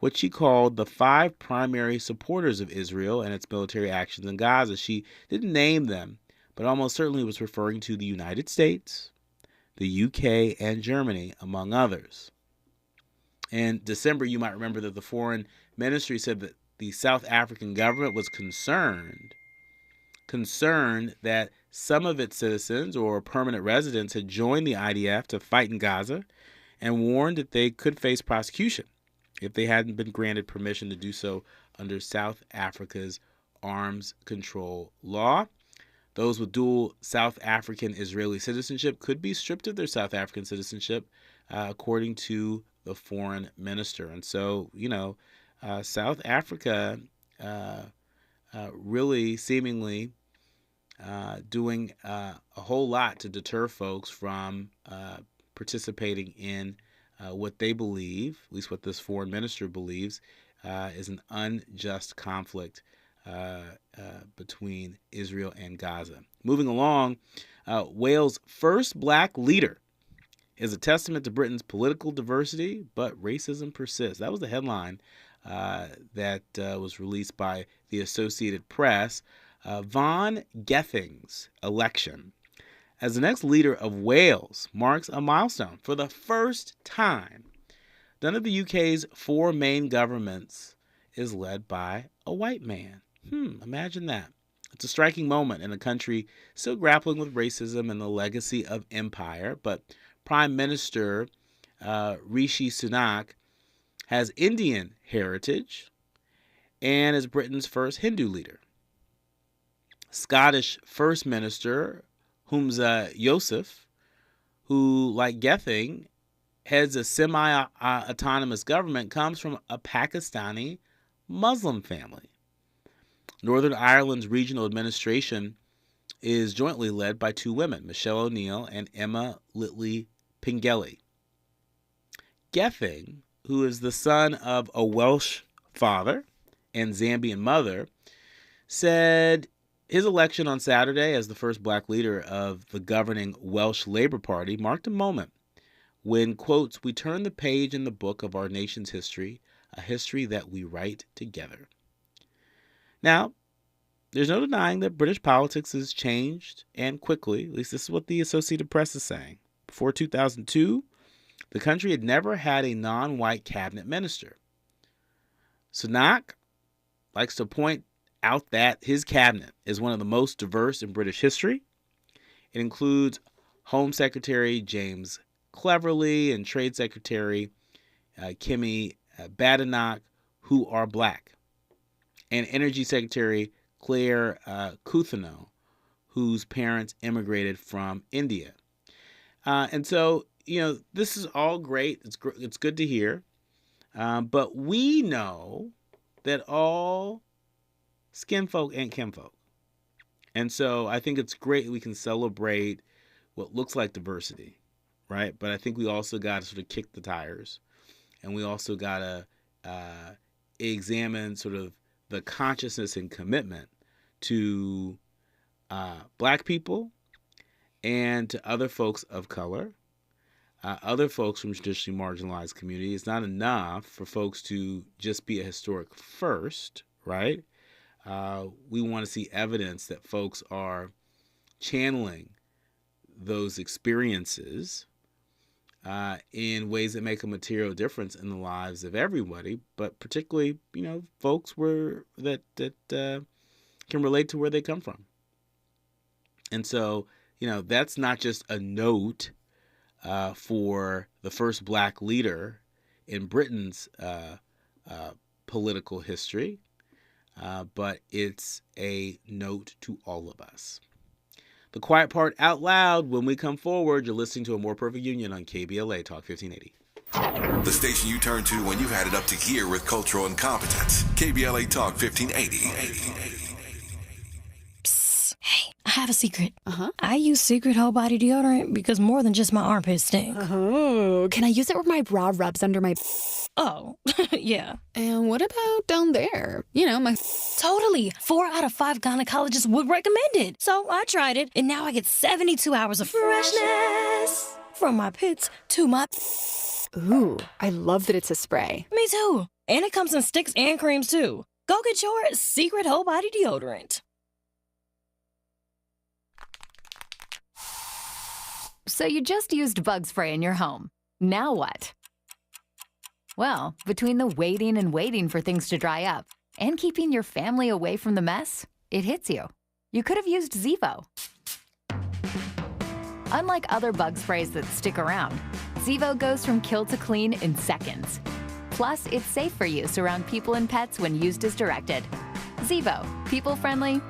what she called the 5 primary supporters of Israel and its military actions in Gaza. She didn't name them, but almost certainly was referring to the United States, the UK, and Germany, among others. In December, you might remember that the foreign ministry said that the South African government was concerned that some of its citizens or permanent residents had joined the IDF to fight in Gaza and warned that they could face prosecution if they hadn't been granted permission to do so under South Africa's arms control law. Those with dual South African Israeli citizenship could be stripped of their South African citizenship, according to the foreign minister. And so, South Africa really seemingly doing a whole lot to deter folks from participating in what they believe, at least what this foreign minister believes, is an unjust conflict between Israel and Gaza. Moving along, Wales' first black leader is a testament to Britain's political diversity, but racism persists. That was the headline that was released by the Associated Press. Von Gething's election as the next leader of Wales marks a milestone. For the first time, none of the UK's 4 main governments is led by a white man. Imagine that. It's a striking moment in a country still grappling with racism and the legacy of empire, but Prime Minister Rishi Sunak has Indian heritage and is Britain's first Hindu leader. Scottish First Minister Humza Yousaf, who, like Gething, heads a semi-autonomous government, comes from a Pakistani Muslim family. Northern Ireland's regional administration is jointly led by 2 women, Michelle O'Neill and Emma Litley Pingelly. Gething, who is the son of a Welsh father and Zambian mother, said his election on Saturday as the first black leader of the governing Welsh Labour Party marked a moment when, quotes, "we turn the page in the book of our nation's history, a history that we write together." Now, there's no denying that British politics has changed, and quickly. At least this is what the Associated Press is saying. Before 2002, the country had never had a non-white cabinet minister. Sunak likes to point out that his cabinet is one of the most diverse in British history. It includes Home Secretary James Cleverly and Trade Secretary Kemi Badenoch, who are black, and Energy Secretary Claire Coutinho, whose parents immigrated from India. And so, this is all great. It's good to hear. But we know that all skin folk ain't kinfolk. And so I think it's great we can celebrate what looks like diversity, right? But I think we also got to sort of kick the tires. And we also got to examine sort of the consciousness and commitment to black people and to other folks of color, other folks from traditionally marginalized communities. It's not enough for folks to just be a historic first, right? We want to see evidence that folks are channeling those experiences in ways that make a material difference in the lives of everybody, but particularly, folks that can relate to where they come from. And so, that's not just a note for the first black leader in Britain's political history, but it's a note to all of us. The quiet part out loud. When we come forward, you're listening to A More Perfect Union on KBLA Talk 1580. The station you turn to when you've had it up to here with cultural incompetence. KBLA Talk 1580. Psst. Hey, I have a secret. I use Secret Whole Body Deodorant because more than just my armpits stink. Oh, can I use it where my bra rubs under my... Oh, yeah. And what about down there? My... Totally. 4 out of 5 gynecologists would recommend it. So I tried it, and now I get 72 hours of freshness from my pits to my... Ooh, I love that it's a spray. Me too. And it comes in sticks and creams, too. Go get your Secret Whole Body Deodorant. So you just used bug spray in your home. Now what? Well, between the waiting for things to dry up and keeping your family away from the mess, it hits you. You could have used Zevo. Unlike other bug sprays that stick around, Zevo goes from kill to clean in seconds. Plus, it's safe for use around people and pets when used as directed. Zevo, people-friendly,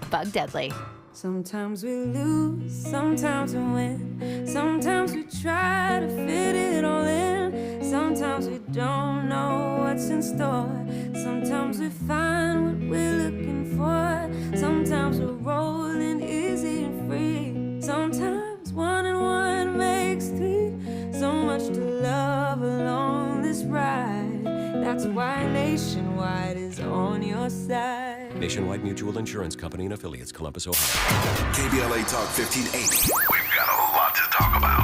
bug-deadly. Sometimes we lose, sometimes we win. Sometimes we try to fit it all in. Sometimes we don't know what's in store. Sometimes we find what we're looking for. Sometimes we're rolling easy and free. Sometimes 1 and 1 makes 3. So much to love along this ride. That's why Nationwide is on your side. Nationwide Mutual Insurance Company and affiliates, Columbus, Ohio. KBLA Talk 1580. We've got a lot to talk about.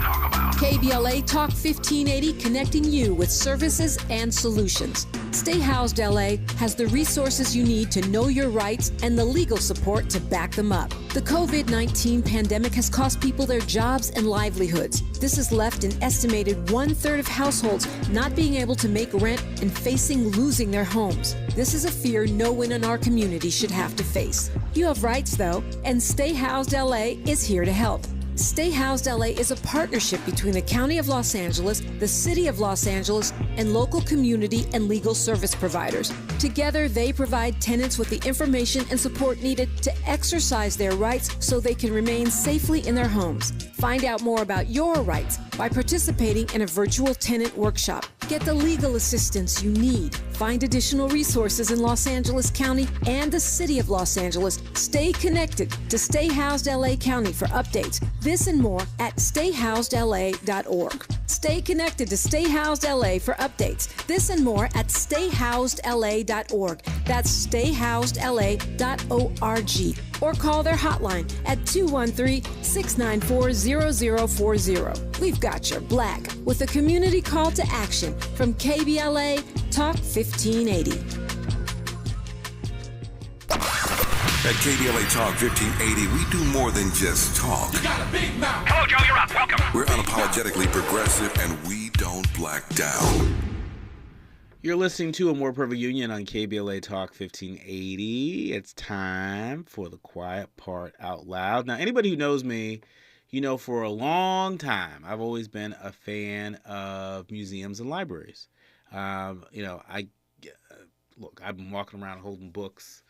KBLA Talk 1580, connecting you with services and solutions. Stay Housed LA has the resources you need to know your rights and the legal support to back them up. The COVID-19 pandemic has cost people their jobs and livelihoods. This has left an estimated 1/3 of households not being able to make rent and facing losing their homes. This is a fear no one in our community should have to face. You have rights, though, and Stay Housed LA is here to help. Stay Housed LA is a partnership between the County of Los Angeles, the City of Los Angeles, and local community and legal service providers. Together, they provide tenants with the information and support needed to exercise their rights so they can remain safely in their homes. Find out more about your rights by participating in a virtual tenant workshop. Get the legal assistance you need. Find additional resources in Los Angeles County and the City of Los Angeles. Stay connected to Stay Housed LA County for updates. This and more at stayhousedla.org. Stay connected to Stay Housed LA for updates. This and more at stayhousedla.org. That's stayhousedla.org. Or call their hotline at 213-694-0040. We've got your black with a community call to action from KBLA Talk 1580. At KBLA Talk 1580, we do more than just talk. You got a big mouth. Hello, Joe, you're up. Welcome. We're unapologetically progressive, and we don't black down. You're listening to A More Perfect Union on KBLA Talk 1580. It's time for the quiet part out loud. Now, anybody who knows me, you know for a long time, I've always been a fan of museums and libraries. I've been walking around holding books,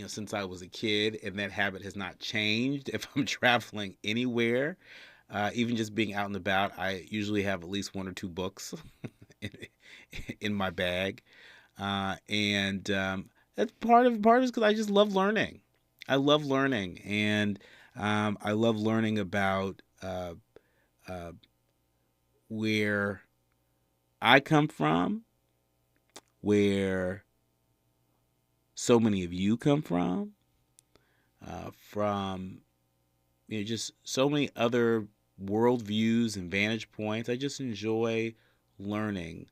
since I was a kid, and that habit has not changed. If I'm traveling anywhere, even just being out and about, I usually have at least one or two books in my bag, and that's part of it because I just love learning. I love learning, and I love learning about where I come from, where so many of you come from just so many other worldviews and vantage points. I just enjoy learning.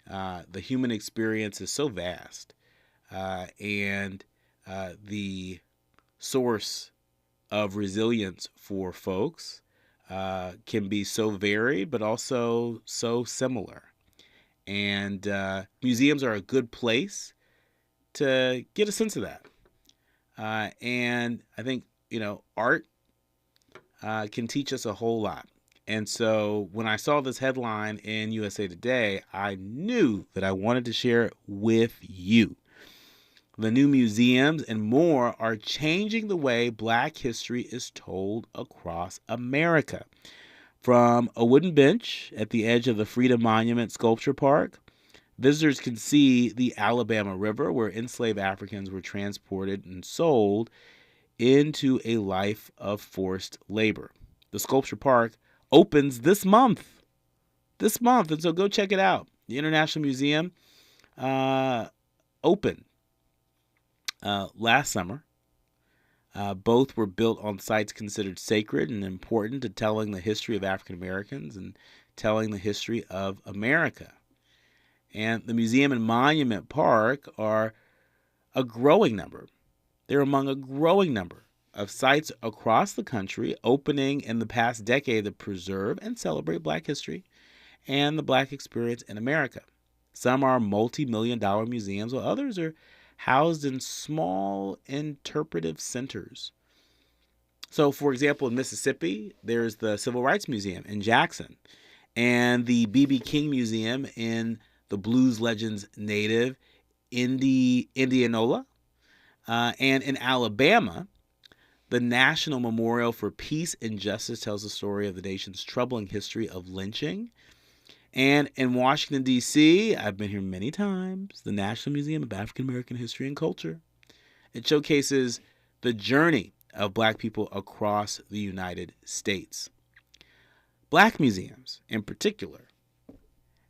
The human experience is so vast, and the source of resilience for folks can be so varied, but also so similar. And museums are a good place to get a sense of that. And I think, art can teach us a whole lot. And so when I saw this headline in USA Today, I knew that I wanted to share it with you. The new museums and more are changing the way Black history is told across America. From a wooden bench at the edge of the Freedom Monument Sculpture Park, visitors can see the Alabama River, where enslaved Africans were transported and sold into a life of forced labor. The Sculpture Park opens this month, and so go check it out. The International Museum opened last summer. Both were built on sites considered sacred and important to telling the history of African Americans and telling the history of America. And the museum and monument park are a growing number. They're among a growing number of sites across the country opening in the past decade that preserve and celebrate Black history and the Black experience in America. Some are multi-million-dollar museums, while others are housed in small interpretive centers. So, for example, in Mississippi, there's the Civil Rights Museum in Jackson and the B.B. King Museum in the blues legend's native Indianola. And in Alabama, the National Memorial for Peace and Justice tells the story of the nation's troubling history of lynching. And in Washington, D.C., I've been here many times, the National Museum of African American History and Culture. It showcases the journey of Black people across the United States. Black museums, in particular,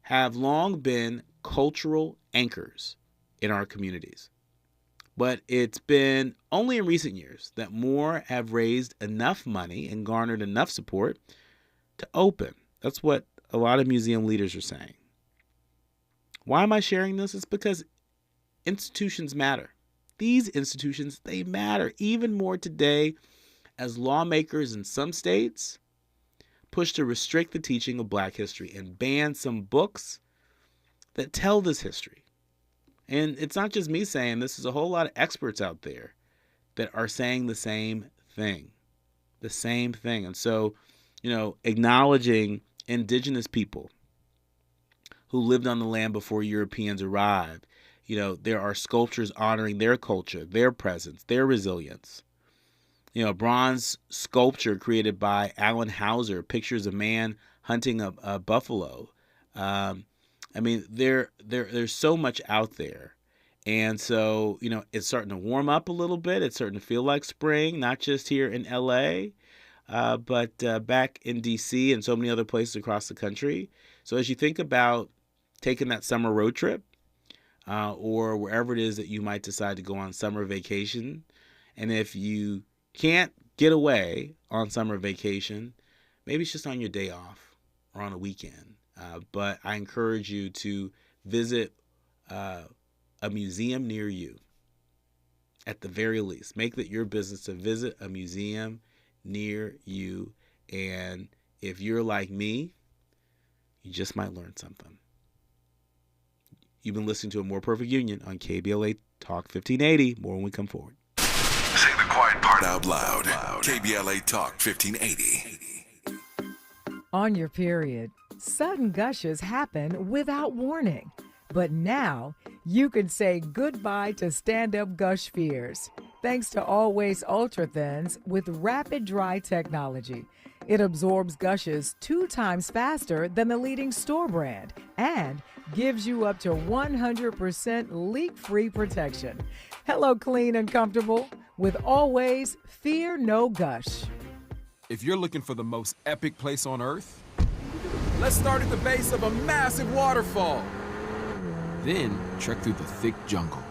have long been cultural anchors in our communities. But it's been only in recent years that more have raised enough money and garnered enough support to open. That's what a lot of museum leaders are saying. Why am I sharing this? It's because institutions matter. These institutions, they matter even more today as lawmakers in some states push to restrict the teaching of Black history and ban some books that tell this history. And it's not just me saying this, there's a whole lot of experts out there that are saying the same thing. The same thing. And so, acknowledging indigenous people who lived on the land before Europeans arrived, there are sculptures honoring their culture, their presence, their resilience. A bronze sculpture created by Alan Hauser pictures a man hunting a buffalo. There's so much out there. And so, it's starting to warm up a little bit. It's starting to feel like spring, not just here in LA, but back in DC and so many other places across the country. So as you think about taking that summer road trip or wherever it is that you might decide to go on summer vacation, and if you can't get away on summer vacation, maybe it's just on your day off or on a weekend. But I encourage you to visit a museum near you. At the very least, make that your business to visit a museum near you. And if you're like me, you just might learn something. You've been listening to A More Perfect Union on KBLA Talk 1580. More when we come forward. Say the quiet part out loud. KBLA Talk 1580. On your period, sudden gushes happen without warning. But now, you can say goodbye to stand-up gush fears thanks to Always Ultra Thins with rapid dry technology. It absorbs gushes 2 times faster than the leading store brand and gives you up to 100% leak-free protection. Hello, clean and comfortable with Always Fear No Gush. If you're looking for the most epic place on earth, let's start at the base of a massive waterfall. Then trek through the thick jungle.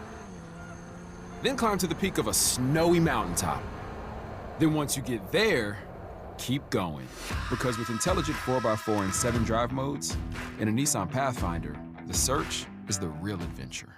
Then climb to the peak of a snowy mountaintop. Then once you get there, keep going. Because with intelligent 4x4 and 7 drive modes and a Nissan Pathfinder, the search is the real adventure.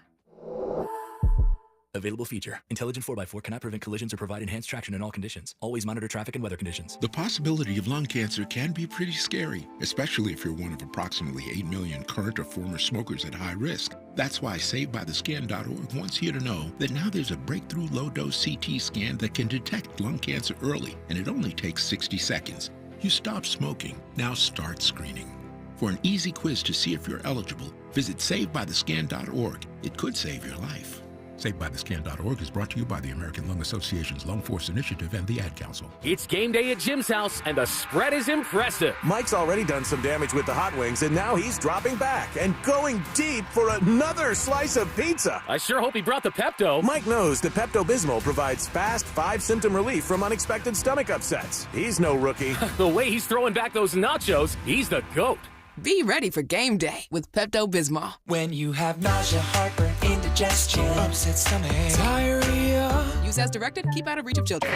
Available feature. Intelligent 4x4 cannot prevent collisions or provide enhanced traction in all conditions. Always monitor traffic and weather conditions. The possibility of lung cancer can be pretty scary, especially if you're one of approximately 8 million current or former smokers at high risk. That's why SaveByTheScan.org wants you to know that now there's a breakthrough low-dose CT scan that can detect lung cancer early, and it only takes 60 seconds. You stop smoking, now start screening. For an easy quiz to see if you're eligible, visit SaveByTheScan.org. It could save your life. SaveByTheScan.org is brought to you by the American Lung Association's Lung Force Initiative and the Ad Council. It's game day at Jim's house, and the spread is impressive. Mike's already done some damage with the hot wings, and now he's dropping back and going deep for another slice of pizza. I sure hope he brought the Pepto. Mike knows that Pepto-Bismol provides fast 5-symptom relief from unexpected stomach upsets. He's no rookie. The way he's throwing back those nachos, he's the GOAT. Be ready for game day with Pepto-Bismol. When you have nausea, heartburn, indigestion, upset stomach, diarrhea. Use as directed. Keep out of reach of children.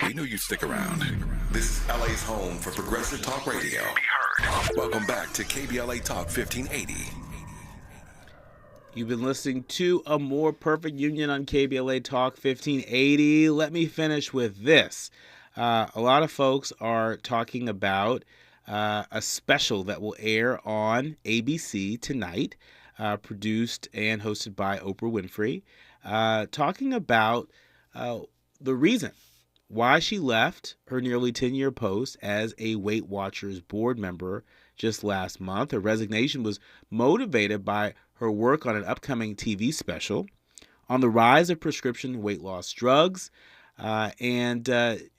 We knew you'd stick around. This is LA's home for progressive talk radio. Be heard. Welcome back to KBLA Talk 1580. You've been listening to A More Perfect Union on KBLA Talk 1580. Let me finish with this. A lot of folks are talking about a special that will air on ABC tonight, produced and hosted by Oprah Winfrey, talking about the reason why she left her nearly 10-year post as a Weight Watchers board member just last month. Her resignation was motivated by her work on an upcoming TV special on the rise of prescription weight loss drugs. And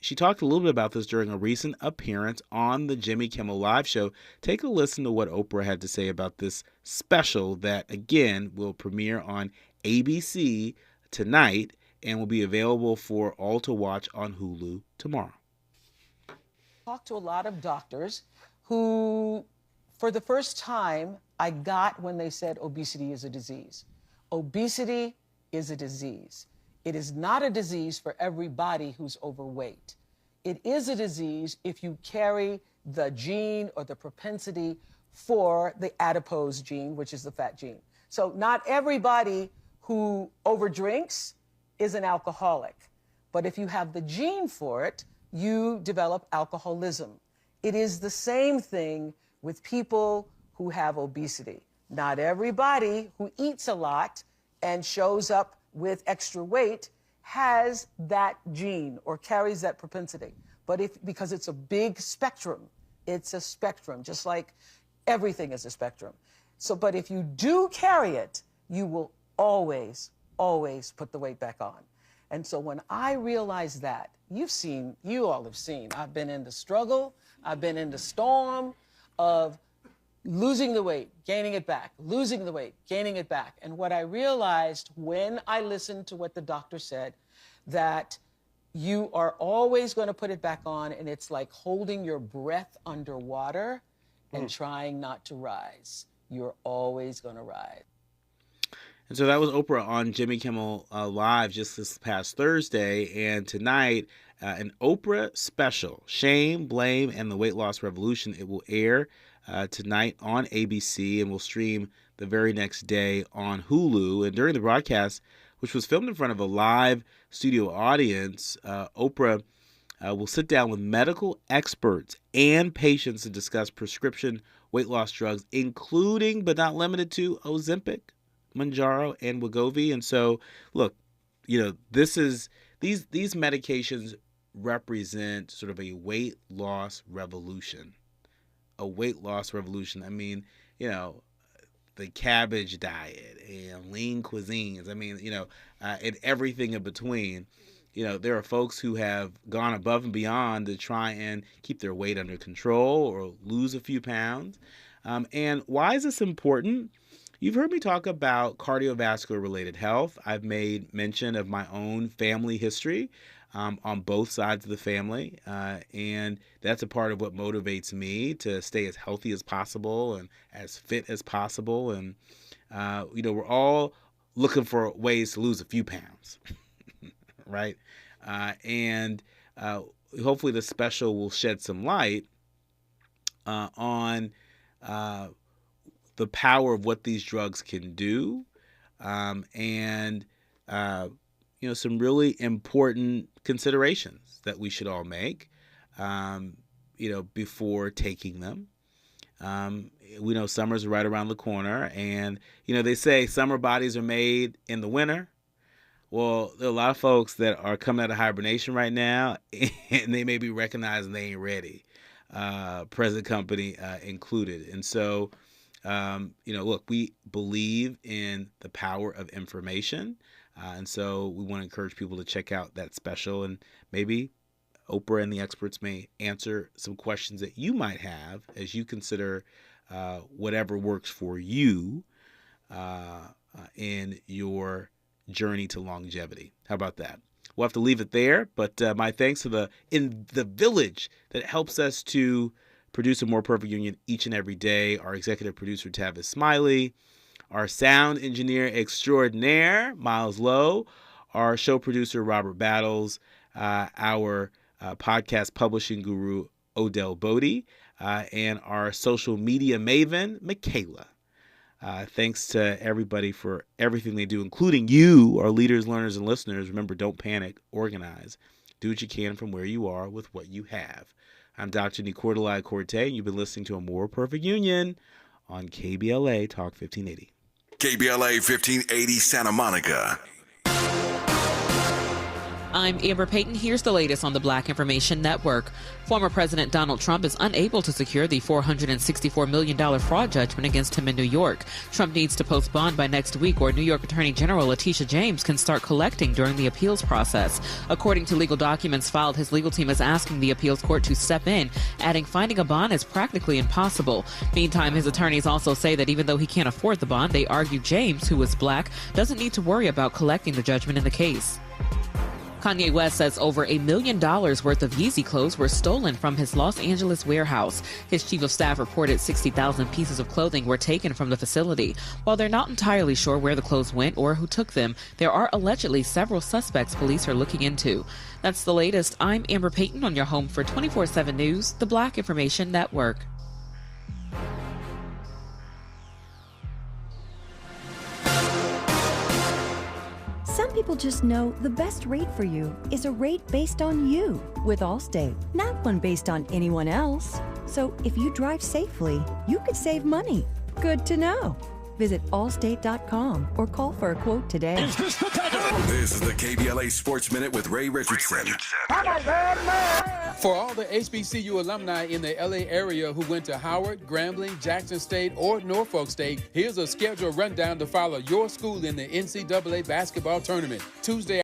she talked a little bit about this during a recent appearance on the Jimmy Kimmel Live show. Take a listen to what Oprah had to say about this special that, again, will premiere on ABC tonight and will be available for all to watch on Hulu tomorrow. Talked to a lot of doctors who, for the first time, I got when they said obesity is a disease. Obesity is a disease. It is not a disease for everybody who's overweight. It is a disease if you carry the gene or the propensity for the adipose gene, which is the fat gene. So not everybody who overdrinks is an alcoholic. But if you have the gene for it, you develop alcoholism. It is the same thing with people who have obesity. Not everybody who eats a lot and shows up with extra weight has that gene or carries that propensity. But because it's a big spectrum, it's a spectrum, just like everything is a spectrum. So, but if you do carry it, you will always put the weight back on. And so when I realized that, you all have seen, I've been in the struggle, I've been in the storm of losing the weight, gaining it back, losing the weight, gaining it back. And what I realized when I listened to what the doctor said, that you are always going to put it back on, and it's like holding your breath underwater and trying not to rise. You're always going to rise. And so that was Oprah on Jimmy Kimmel Live just this past Thursday. And tonight, an Oprah special, Shame, Blame, and the Weight Loss Revolution. It will air tonight on ABC and will stream the very next day on Hulu. And during the broadcast, which was filmed in front of a live studio audience, Oprah will sit down with medical experts and patients to discuss prescription weight loss drugs, including but not limited to Ozempic, Mounjaro, and Wegovy. And so, look, these medications represent sort of a weight loss revolution. A weight loss revolution. I mean, the cabbage diet and lean cuisines. I mean, and everything in between. There are folks who have gone above and beyond to try and keep their weight under control or lose a few pounds. And why is this important? You've heard me talk about cardiovascular-related health. I've made mention of my own family history on both sides of the family, and that's a part of what motivates me to stay as healthy as possible and as fit as possible. And, we're all looking for ways to lose a few pounds, right? And hopefully the special will shed some light on the power of what these drugs can do, and some really important considerations that we should all make, before taking them. We know summer's right around the corner, and they say summer bodies are made in the winter. Well, there are a lot of folks that are coming out of hibernation right now, and they may be recognizing they ain't ready, present company included. And so, look, we believe in the power of information. And so we want to encourage people to check out that special, and maybe Oprah and the experts may answer some questions that you might have as you consider whatever works for you in your journey to longevity. How about that? We'll have to leave it there, but my thanks to the village that helps us to produce a more perfect union each and every day. Our executive producer, Tavis Smiley, our sound engineer extraordinaire, Miles Lowe, our show producer, Robert Battles, our podcast publishing guru, Odell Bodie, and our social media maven, Michaela. Thanks to everybody for everything they do, including you, our leaders, learners, and listeners. Remember, don't panic, organize. Do what you can from where you are with what you have. I'm Dr. Nii-Quartelai Quartey, and you've been listening to A More Perfect Union on KBLA Talk 1580. KBLA 1580 Santa Monica. I'm Amber Payton. Here's the latest on the Black Information Network. Former President Donald Trump is unable to secure the $464 million fraud judgment against him in New York. Trump needs to post bond by next week, or New York Attorney General Letitia James can start collecting during the appeals process. According to legal documents filed, his legal team is asking the appeals court to step in, adding finding a bond is practically impossible. Meantime, his attorneys also say that even though he can't afford the bond, they argue James, who is black, doesn't need to worry about collecting the judgment in the case. Kanye West says over $1 million worth of Yeezy clothes were stolen from his Los Angeles warehouse. His chief of staff reported 60,000 pieces of clothing were taken from the facility. While they're not entirely sure where the clothes went or who took them, there are allegedly several suspects police are looking into. That's the latest. I'm Amber Payton on your home for 24/7 News, the Black Information Network. Some people just know the best rate for you is a rate based on you with Allstate, not one based on anyone else. So if you drive safely, you could save money. Good to know. Visit allstate.com or call for a quote today. This is the KBLA Sports Minute with Ray Richardson. For all the HBCU alumni in the LA area who went to Howard, Grambling, Jackson State, or Norfolk State, here's a scheduled rundown to follow your school in the NCAA basketball tournament. Tuesday